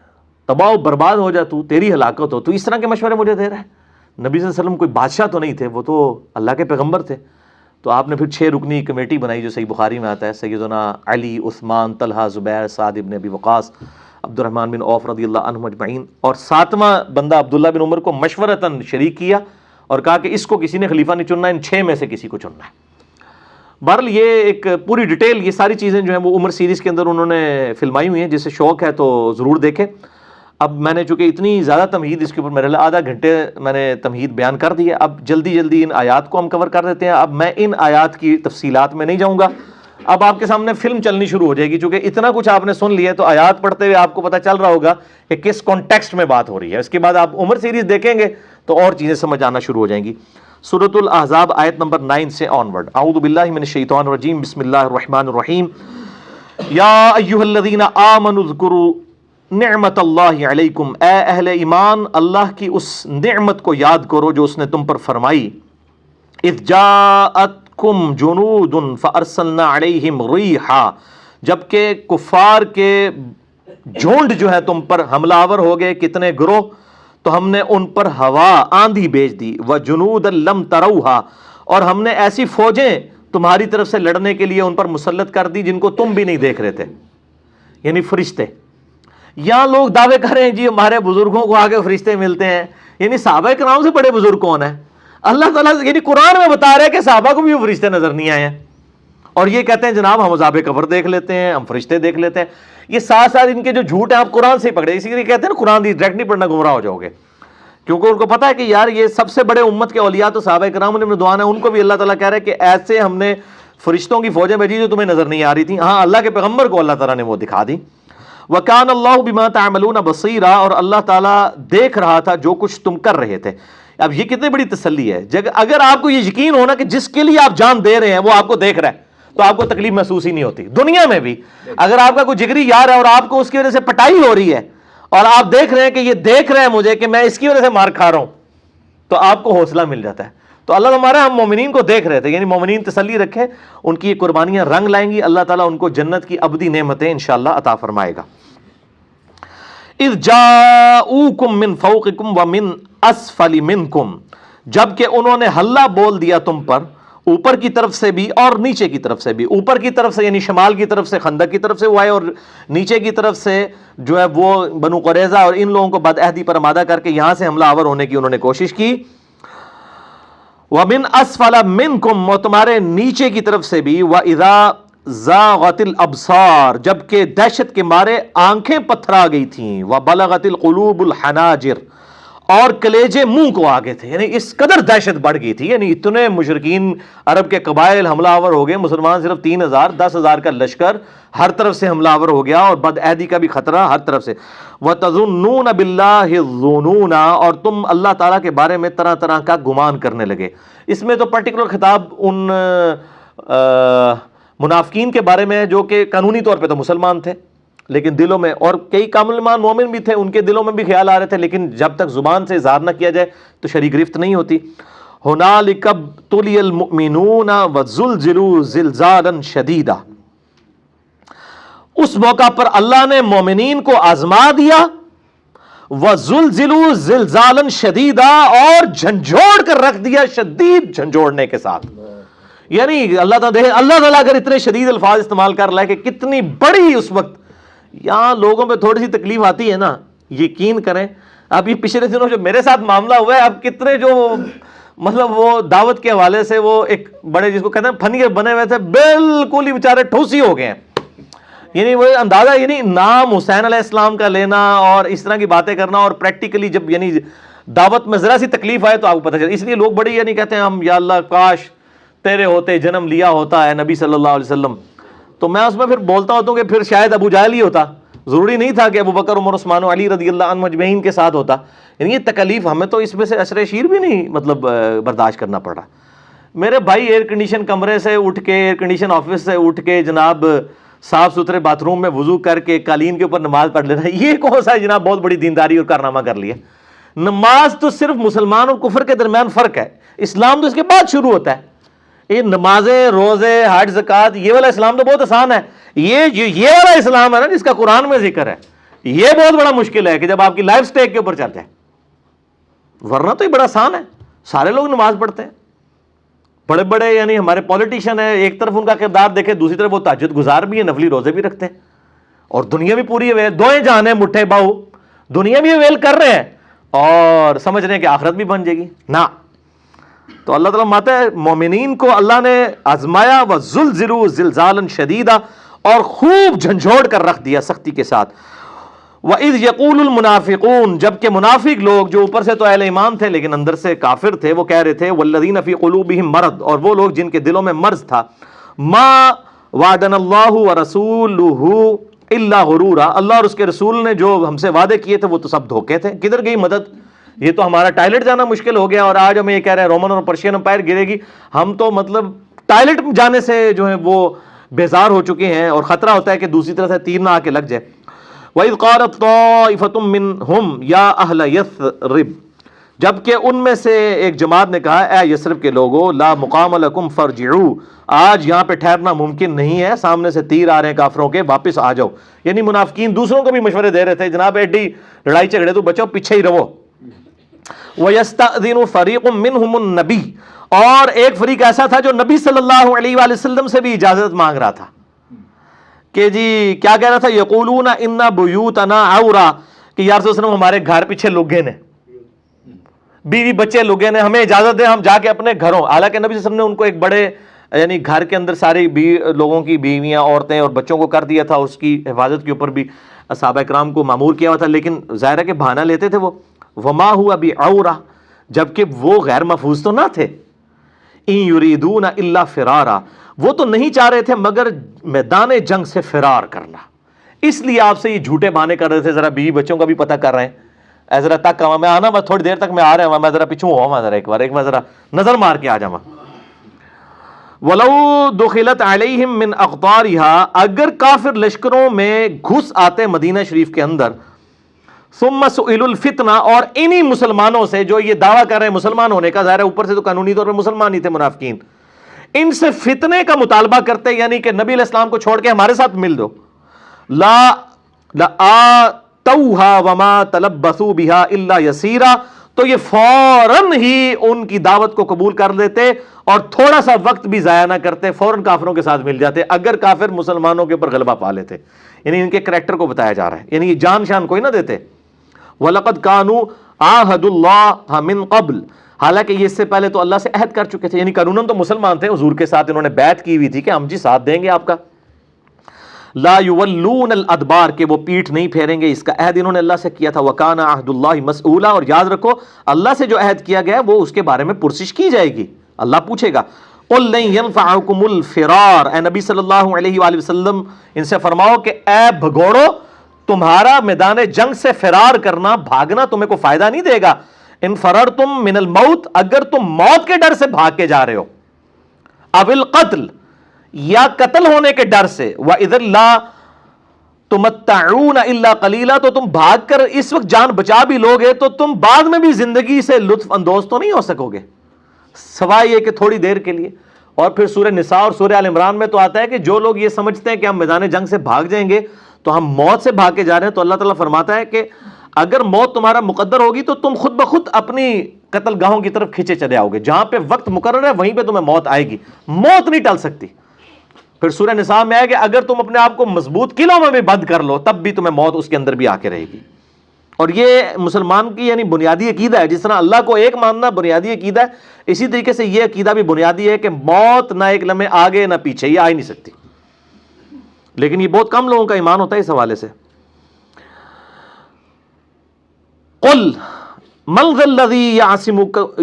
Speaker 1: تباہ و برباد ہو جا تو, تیری ہلاکت ہو, تو اس طرح کے مشورے مجھے دے رہا ہے. نبی صلی اللہ علیہ وسلم کوئی بادشاہ تو نہیں تھے, وہ تو اللہ کے پیغمبر تھے. تو آپ نے پھر 6 رکنی کمیٹی بنائی جو صحیح بخاری میں آتا ہے, سیدنا علی, عثمان, طلحہ, زبیر, سعد ابن ابی وقاص, عبد الرحمن بن عوف رضی اللہ عنہم اجمعین, اور 7واں بندہ عبداللہ بن عمر کو مشورتاً شریک کیا اور کہا کہ اس کو کسی نے خلیفہ نہیں چننا, ان 6 میں سے کسی کو چننا ہے. بہرحال یہ ایک پوری ڈیٹیل, یہ ساری چیزیں جو ہیں وہ عمر سیریز کے اندر انہوں نے فلمائی ہوئی ہیں, جسے شوق ہے تو ضرور دیکھیں. اب میں نے چونکہ اتنی زیادہ تمہید اس کے اوپر میرے آدھا گھنٹے میں نے تمہید بیان کر دی ہے, اب جلدی جلدی ان آیات کو ہم کور کر دیتے ہیں. اب میں ان آیات کی تفصیلات میں نہیں جاؤں گا, اب آپ کے سامنے فلم چلنی شروع ہو جائے گی. چونکہ اتنا کچھ آپ نے سن لیا ہے تو آیات پڑھتے ہوئے آپ کو پتہ چل رہا ہوگا کہ کس کانٹیکسٹ میں بات ہو رہی ہے. اس کے بعد آپ عمر سیریز دیکھیں گے تو اور چیزیں سمجھ آنا شروع ہو جائیں گی. سورۃ الاحزاب آیت نمبر 9 سے آنورڈ. اعوذ باللہ من الشیطان الرجیم, بسم اللہ الرحمن الرحیم. یا ایھا الذین آمنوا اذکروا نعمت اللہ علیکم, اے اہل ایمان اللہ کی اس نعمت کو یاد کرو جو اس نے تم پر فرمائی. اذ جاءتکم جنود فارسلنا علیہم ریحا, جبکہ کفار کے جھنڈ جو ہے تم پر حملہ آور ہو گئے, کتنے گروہ, تو ہم نے ان پر ہوا آندھی بھیج دی. وجنودا لم تروہا, اور ہم نے ایسی فوجیں تمہاری طرف سے لڑنے کے لیے ان پر مسلط کر دی جن کو تم بھی نہیں دیکھ رہے تھے, یعنی فرشتے. یہاں لوگ دعوے کر رہے ہیں جی ہمارے بزرگوں کو آگے فرشتے ملتے ہیں, یعنی صحابہ کرام سے بڑے بزرگ کون ہیں؟ اللہ تعالیٰ یعنی قرآن میں بتا رہے ہیں کہ صحابہ کو بھی وہ فرشتے نظر نہیں آئے ہیں, اور یہ کہتے ہیں جناب ہم عذاب قبر دیکھ لیتے ہیں, ہم فرشتے دیکھ لیتے ہیں. یہ ساتھ ساتھ ان کے جو جھوٹ ہیں آپ قرآن سے ہی پکڑے, اسی لیے کہتے ہیں نا قرآن ڈائریکٹ نہیں پڑھنا گمراہ ہو جاؤ گے, کیونکہ ان کو پتا ہے کہ یار یہ سب سے بڑے امت کے اولیاء تو صحابہ کرام علیہم رضوان ہیں, ان کو بھی اللہ تعالیٰ کہہ رہے ہیں کہ ایسے ہم نے فرشتوں کی فوجیں بھیجی جو تمہیں نظر نہیں آ رہی تھیں. ہاں اللہ کے پیغمبر کو اللہ تعالیٰ نے وہ دکھا دی. وَكَانَ اللَّهُ بِمَا تَعْمَلُونَ بَصِيرًا, اور اللہ تعالیٰ دیکھ رہا تھا جو کچھ تم کر رہے تھے. اب یہ کتنی بڑی تسلی ہے, اگر آپ کو یہ یقین ہونا کہ جس کے لیے آپ جان دے رہے ہیں وہ آپ کو دیکھ رہا ہے تو آپ کو تکلیف محسوس ہی نہیں ہوتی. دنیا میں بھی اگر آپ کا کوئی جگری یار ہے اور آپ کو اس کی وجہ سے پٹائی ہو رہی ہے اور آپ دیکھ رہے ہیں کہ یہ دیکھ رہے ہیں مجھے کہ میں اس کی وجہ سے مار کھا رہا ہوں, تو آپ کو حوصلہ مل جاتا ہے. تو اللہ ہمارا ہم مومنین کو دیکھ رہے تھے, یعنی مومنین تسلی رکھیں, ان کی یہ قربانیاں رنگ لائیں گی, اللہ تعالیٰ ان کو جنت کی ابدی نعمتیں انشاءاللہ عطا فرمائے گا. اذ جاؤکم من فوقکم ومن اسفل منکم, جبکہ انہوں نے حلہ بول دیا تم پر اوپر کی طرف سے بھی اور نیچے کی طرف سے بھی. اوپر کی طرف سے یعنی شمال کی طرف سے خندق کی طرف سے وہ آئے, اور نیچے کی طرف سے جو ہے وہ بنو قریظہ اور ان لوگوں کو بدعہدی پر آمادہ کر کے یہاں سے حملہ آور ہونے کی انہوں نے کوشش کی. وَمِنْ أَسْفَلَ مِنْكُمْ, اور تمہارے نیچے کی طرف سے بھی. وَإِذَا زَاغَتِ الْأَبْصَارُ, جبکہ دہشت کے مارے آنکھیں پتھرا گئی تھیں. وَبَلَغَتِ الْقُلُوبُ الْحَنَاجِرَ, اور کلیجے منہ کو آگے تھے, یعنی اس قدر دہشت بڑھ گئی تھی, یعنی اتنے مشرکین عرب کے قبائل حملہ آور ہو گئے, مسلمان صرف 3000 10,000 کا لشکر ہر طرف سے حملہ آور ہو گیا, اور بدعہدی کا بھی خطرہ ہر طرف سے. وَتَظُنُّونَ بِاللَّهِ الظُّنُونَ, اور تم اللہ تعالیٰ کے بارے میں طرح طرح کا گمان کرنے لگے. اس میں تو پرٹیکولر خطاب ان منافقین کے بارے میں جو کہ قانونی طور پہ تو مسلمان تھے لیکن دلوں میں, اور کئی کامل ایمان مومن بھی تھے, ان کے دلوں میں بھی خیال آ رہے تھے, لیکن جب تک زبان سے اظہار نہ کیا جائے تو شرع گرفت نہیں ہوتی. ہنالک ابتلی المؤمنون وزلزلوا زلزالا شدیدا، اس موقع پر اللہ نے مومنین کو آزما دیا، وزلزلوا زلزالا شدیدا، اور جھنجھوڑ کر رکھ دیا شدید جھنجھوڑنے کے ساتھ. یعنی اللہ تعالیٰ اگر اتنے شدید الفاظ استعمال کر رہا ہے کہ کتنی بڑی اس وقت یہاں لوگوں پہ تھوڑی سی تکلیف آتی ہے نا، یقین کریں. اب یہ پچھلے دنوں جو میرے ساتھ معاملہ ہوا ہے، اب کتنے جو مطلب وہ دعوت کے حوالے سے وہ ایک بڑے جس کو کہتے ہیں فنیر بنے ہوئے تھے، بالکل ہی بیچارے ٹھوسی ہو گئے ہیں. یعنی وہ اندازہ، یعنی نام حسین علیہ السلام کا لینا اور اس طرح کی باتیں کرنا، اور پریکٹیکلی جب یعنی دعوت میں ذرا سی تکلیف آئے تو آپ کو پتہ چلے. اس لیے لوگ بڑے یعنی کہتے ہیں ہم یا اللہ کاش تیرے ہوتے جنم لیا ہوتا ہے نبی صلی اللہ علیہ وسلم. تو میں اس میں پھر بولتا ہوتا ہوں کہ پھر شاید ابو جہل ہی ہوتا، ضروری نہیں تھا کہ ابو بکر عمر عثمان و علی رضی اللہ عنہ اجمعین کے ساتھ ہوتا. یعنی یہ تکلیف ہمیں تو اس میں سے عشر شیر بھی نہیں مطلب برداشت کرنا پڑا. میرے بھائی ایئر کنڈیشن کمرے سے اٹھ کے، ایئر کنڈیشن آفس سے اٹھ کے جناب صاف ستھرے باتھ روم میں وضو کر کے قالین کے اوپر نماز پڑھ لینا، یہ کون سا جناب بہت بڑی دینداری اور کارنامہ کر لیا؟ نماز تو صرف مسلمان اور کفر کے درمیان فرق ہے، اسلام تو اس کے بعد شروع ہوتا ہے. یہ نمازیں، روزے، حج، زکوٰۃ، یہ والا اسلام تو بہت آسان ہے. یہ والا اسلام ہے نا جس کا قرآن میں ذکر ہے، یہ بہت بڑا مشکل ہے کہ جب آپ کی لائف سٹیک کے اوپر چلتے ہیں. ورنہ تو یہ بڑا آسان ہے، سارے لوگ نماز پڑھتے ہیں. بڑے بڑے یعنی ہمارے پولیٹیشین ہیں، ایک طرف ان کا کردار دیکھیں، دوسری طرف وہ تہجد گزار بھی ہیں، نفلی روزے بھی رکھتے ہیں، اور دنیا بھی پوری ہے، دوئیں جان ہیں مٹھے باؤ، دنیا بھی اویل کر رہے ہیں اور سمجھ رہے ہیں کہ آخرت بھی بن جائے گی نا. تو اللہ تعالیٰ ماتا ہے مومنین کو اللہ نے آزمایا، وزلزلوا زلزالا شدیدا، اور خوب جھنجھوڑ کر رکھ دیا سختی کے ساتھ. وَإِذْ يَقُولُ الْمُنَافِقُونَ، جبکہ منافق لوگ جو اوپر سے تو اہل ایمان تھے لیکن اندر سے کافر تھے، وہ کہہ رہے تھے وَالَّذِينَ فِي قُلُوبِهِمْ مرض، اور وہ لوگ جن کے دلوں میں مرض تھا، مَا وَعَدَنَا اللَّهُ وَرَسُولُهُ إِلَّا غُرُورًا، اللہ اور اس کے رسول نے جو ہم سے وعدے کیے تھے وہ تو سب دھوکے تھے. کدھر گئی مدد؟ یہ تو ہمارا ٹائلٹ جانا مشکل ہو گیا، اور آج ہمیں یہ کہہ رہے ہیں رومن اور پرشین امپائر گرے گی. ہم تو مطلب ٹائلٹ جانے سے جو ہے وہ بیزار ہو چکے ہیں، اور خطرہ ہوتا ہے کہ دوسری طرف سے تیر نہ آ کے لگ جائے. وَإِذْ قَالَتْ طَائِفَةٌ مِّنْهُمْ يَا أَهْلَ يَثْرِبَ، جبکہ ان میں سے ایک جماعت نے کہا اے یثرب کے لوگو، لا مقام لکم فارجعوا، آج یہاں پہ ٹھہرنا ممکن نہیں ہے، سامنے سے تیر آ رہے ہیں کافروں کے، واپس آ جاؤ. یعنی منافقین دوسروں کو بھی مشورے دے رہے تھے، جناب ایڈی لڑائی جھگڑے تو بچو، پیچھے ہی رہو. وَيَسْتَأْذِنُ فَرِيقٌ مِّنْهُمُ النَّبِيُّ، اور ایک فریق ایسا تھا جو نبی صلی اللہ علیہ وآلہ وسلم سے بھی اجازت مانگ رہا تھا کہ جی کیا کہہ رہا تھا، یقولون ان بیوتنا عورا، کہ یا رسول اللہ ہمارے گھر پیچھے لگے نے، بیوی بچے لگے نے، ہمیں اجازت دیں ہم جا کے اپنے گھروں. حالانکہ نبی صلی اللہ علیہ وسلم نے ان کو ایک بڑے یعنی گھر کے اندر ساری لوگوں کی بیویاں، عورتیں اور بچوں کو کر دیا تھا، اس کی حفاظت کے اوپر بھی صحابہ کرام کو مامور کیا ہوا تھا. لیکن ظاہر ہے کہ بہانہ لیتے تھے وہ، وما ہوا بعورا، جبکہ وہ غیر محفوظ تو نہ تھے. ان یریدون الا فرارا، وہ تو نہیں چاہ رہے تھے مگر میدان جنگ سے فرار کرنا. اس لیے آپ سے یہ جھوٹے بہانے کر رہے تھے، ذرا بیوی بچوں کا بھی پتہ کر رہے ہیں، اے ذرا تک میں آنا، میں تھوڑی دیر تک میں آ رہا ہوں، میں ذرا پیچھوں ہوا، ذرا ایک بار ذرا نظر مار کے آ جاؤں. وَلَوْ دُخِلَتْ عَلَيْهِمْ مِنْ أَقْطَارِهَا، اگر کافر لشکروں میں گھس آتے مدینہ شریف کے اندر، ثُمَّ سُئِلُوا الْفِتْنَةَ، اور انہی مسلمانوں سے جو یہ دعویٰ کر رہے ہیں مسلمان ہونے کا، ظاہر ہے اوپر سے تو قانونی طور پر مسلمان ہی تھے منافقین، ان سے فتنے کا مطالبہ کرتے، یعنی کہ نبی علیہ السلام کو چھوڑ کے ہمارے ساتھ مل دو، لَآتَوْهَا وَمَا تَلَبَّثُوا بِهَا إِلَّا يَسِيرًا، تو یہ فوراً ہی ان کی دعوت کو قبول کر لیتے اور تھوڑا سا وقت بھی ضائع نہ کرتے، فوراً کافروں کے ساتھ مل جاتے اگر کافر مسلمانوں کے اوپر غلبہ پا لیتے. یعنی ان کے کریکٹر کو بتایا جا رہا ہے، یعنی یہ جان شان کوئی نہ دیتے. وَلَقَدْ كَانُوا عَاهَدُوا اللَّهَ مِنْ قَبْلُ، حالانکہ یہ اس سے پہلے تو اللہ سے عہد کر چکے تھے، یعنی قانوناً تو مسلمان تھے، حضور کے ساتھ انہوں نے بیعت کی ہوئی تھی کہ ہم جی ساتھ دیں گے آپ کا. لا یولون الادبار، کہ وہ پیٹھ نہیں پھیریں گے، اس کا عہد انہوں نے اللہ سے کیا تھا. وکان عہد اللہ مسئولا، اور یاد رکھو اللہ سے جو عہد کیا گیا وہ اس کے بارے میں پرسش کی جائے گی، اللہ پوچھے گا. قل لن ينفعكم الفرار، اے نبی صلی اللہ علیہ وآلہ وسلم ان سے فرماؤ کہ اے بھگوڑو، تمہارا میدان جنگ سے فرار کرنا، بھاگنا تمہیں کو فائدہ نہیں دے گا. ان فررتم من الموت، اگر تم موت کے ڈر سے بھاگ کے جا رہے ہو، او القتل، یا قتل ہونے کے ڈر سے، وَإِذًا لَا تُمَتَّعُونَ إِلَّا قَلِيلًا، تو تم بھاگ کر اس وقت جان بچا بھی لوگے تو تم بعد میں بھی زندگی سے لطف اندوز تو نہیں ہو سکو گے. سوائے یہ کہ تھوڑی دیر کے لیے. اور پھر سورہ نساء اور سورہ آل عمران میں تو آتا ہے کہ جو لوگ یہ سمجھتے ہیں کہ ہم میدان جنگ سے بھاگ جائیں گے تو ہم موت سے بھاگ کے جا رہے ہیں, تو اللہ تعالیٰ فرماتا ہے کہ اگر موت تمہارا مقدر ہوگی تو تم خود بخود اپنی قتل گاہوں کی طرف کھینچے چلے آؤ گے. جہاں پہ وقت مقرر ہے وہیں پہ تمہیں موت آئے گی, موت نہیں ٹل سکتی. پھر سورہ نساء میں ہے کہ اگر تم اپنے آپ کو مضبوط قلعوں میں بھی بند کر لو تب بھی تمہیں موت اس کے اندر بھی آ کے رہے گی. اور یہ مسلمان کی یعنی بنیادی عقیدہ ہے. جس طرح اللہ کو ایک ماننا بنیادی عقیدہ ہے, اسی طریقے سے یہ عقیدہ بھی بنیادی ہے کہ موت نہ ایک لمحے آگے نہ پیچھے, یہ آ ہی نہیں سکتی. لیکن یہ بہت کم لوگوں کا ایمان ہوتا ہے اس حوالے سے. قل من ذا الذی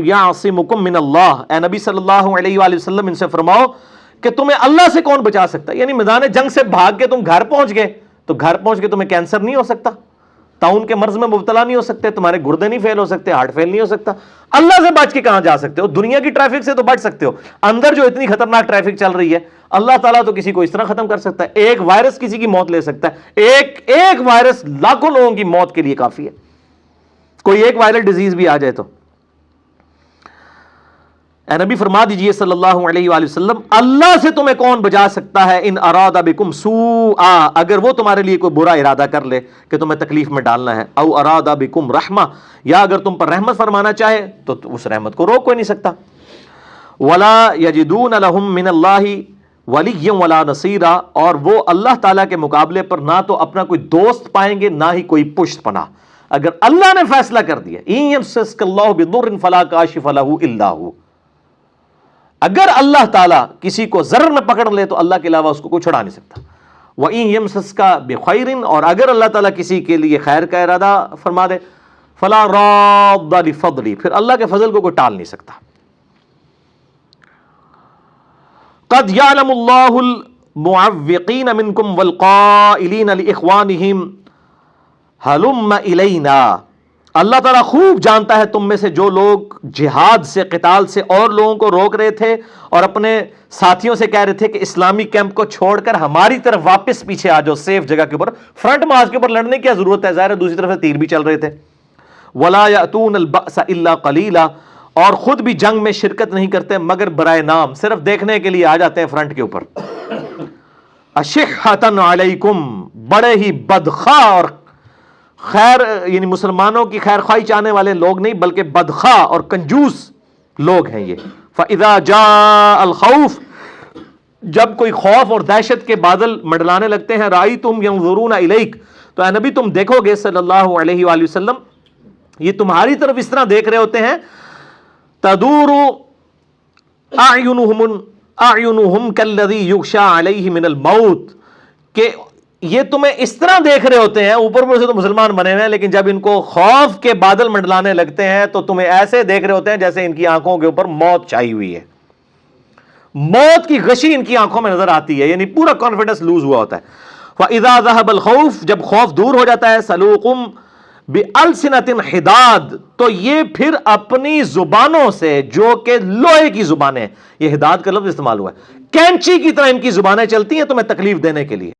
Speaker 1: یعصمکم من اللہ, اے نبی صلی اللہ علیہ وآلہ وسلم ان سے فرماؤ کہ تمہیں اللہ سے کون بچا سکتا ہے. یعنی میدان جنگ سے بھاگ کے تم گھر پہنچ گئے تو گھر پہنچ کے تمہیں کینسر نہیں ہو سکتا, طاعون کے مرض میں مبتلا نہیں ہو سکتے, تمہارے گردے نہیں فیل ہو سکتے, ہارٹ فیل نہیں ہو سکتا. اللہ سے بچ کے کہاں جا سکتے ہو؟ دنیا کی ٹریفک سے تو بچ سکتے ہو, اندر جو اتنی خطرناک ٹریفک چل رہی ہے اللہ تعالیٰ تو کسی کو اس طرح ختم کر سکتا ہے. ایک وائرس کسی کی موت لے سکتا ہے, ایک وائرس لاکھوں لوگوں کی موت کے لیے کافی ہے. کوئی ایک وائرل ڈیزیز بھی آ جائے تو. اے نبی فرما دیجئے صلی اللہ علیہ وآلہ وسلم, اللہ سے تمہیں کون بچا سکتا ہے؟ ان اراد بکم سوءا, اگر وہ تمہارے لیے کوئی برا ارادہ کر لے کہ تمہیں تکلیف میں ڈالنا ہے, او اراد بکم رحمہ, یا اگر تم پر رحمت فرمانا چاہے تو اس رحمت کو روک کوئی نہیں سکتا. ولا یجدون لهم من اللہ ولیا ولا نصیرا, اور وہ اللہ تعالیٰ کے مقابلے پر نہ تو اپنا کوئی دوست پائیں گے نہ ہی کوئی پشت پناہ. اگر اللہ نے فیصلہ کر دیا ان یمسسک اللہ بضر فلا کاشف له الا هو, اگر اللہ تعالیٰ کسی کو ضرر میں پکڑ لے تو اللہ کے علاوہ اس کو کوئی چھڑا نہیں سکتا. وَإِن يَمْسَسْكَ بِخَيْرٍ, اور اگر اللہ تعالیٰ کسی کے لیے خیر کا ارادہ فرما دے, فَلَا رَادَّ لِفَضْلِهِ, پھر اللہ کے فضل کو کوئی ٹال نہیں سکتا. قَدْ يَعْلَمُ اللَّهُ الْمُعَوِّقِينَ مِنْكُمْ وَالْقَائِلِينَ لِإِخْوَانِهِمْ هَلُمَّ إِلَيْنَا, اللہ تعالیٰ خوب جانتا ہے تم میں سے جو لوگ جہاد سے, قتال سے اور لوگوں کو روک رہے تھے اور اپنے ساتھیوں سے کہہ رہے تھے کہ اسلامی کیمپ کو چھوڑ کر ہماری طرف واپس پیچھے آ جاؤ, سیف جگہ کے اوپر, فرنٹ مارچ کے اوپر لڑنے کی کیا ضرورت ہے, ظاہر ہے دوسری طرف سے تیر بھی چل رہے تھے. وَلَا يَأْتُونَ الْبَأْسَ إِلَّا قَلِيلًا, اور خود بھی جنگ میں شرکت نہیں کرتے مگر برائے نام, صرف دیکھنے کے لیے آ جاتے ہیں فرنٹ کے اوپر. أَشِحَّةً عَلَيْكُمْ, بڑے ہی بدخواہ اور خیر یعنی مسلمانوں کی خیر خواہی چاہنے والے لوگ نہیں بلکہ بدخواہ اور کنجوس لوگ ہیں یہ. فَإِذَا جَاءَ الْخَوْفُ, جب کوئی خوف اور دہشت کے بادل منڈلانے لگتے ہیں, رَأَيْتُمْ يَنظُرُونَ إِلَيْكَ, تو اے نبی تم دیکھو گے صلی اللہ علیہ وآلہ وسلم, یہ تمہاری طرف اس طرح دیکھ رہے ہوتے ہیں, تَدُورُ أَعْيُنُهُمْ كَالَّذِي يُغْشَى عَلَيْهِ مِنَ الْمَوْتِ, کہ یہ تمہیں اس طرح دیکھ رہے ہوتے ہیں, اوپر سے تو مسلمان بنے ہوئے ہیں لیکن جب ان کو خوف کے بادل منڈلانے لگتے ہیں تو تمہیں ایسے دیکھ رہے ہوتے ہیں جیسے ان کی آنکھوں کے اوپر موت چھائی ہوئی ہے, موت کی غشی ان کی آنکھوں میں نظر آتی ہے, یعنی پورا کانفیڈنس لوز ہوا ہوتا ہے. فَإِذَا ذَهَبَ الْخَوْفُ, جب خوف دور ہو جاتا ہے, سَلُوكُمْ بِأَلْسِنَةٍ حِدَادٍ, تو یہ پھر اپنی زبانوں سے جو کہ لوہے کی زبانیں, یہ حداد کا لفظ استعمال ہوا ہے, کینچی کی طرح ان کی زبانیں چلتی ہیں تمہیں تکلیف دینے کے لیے.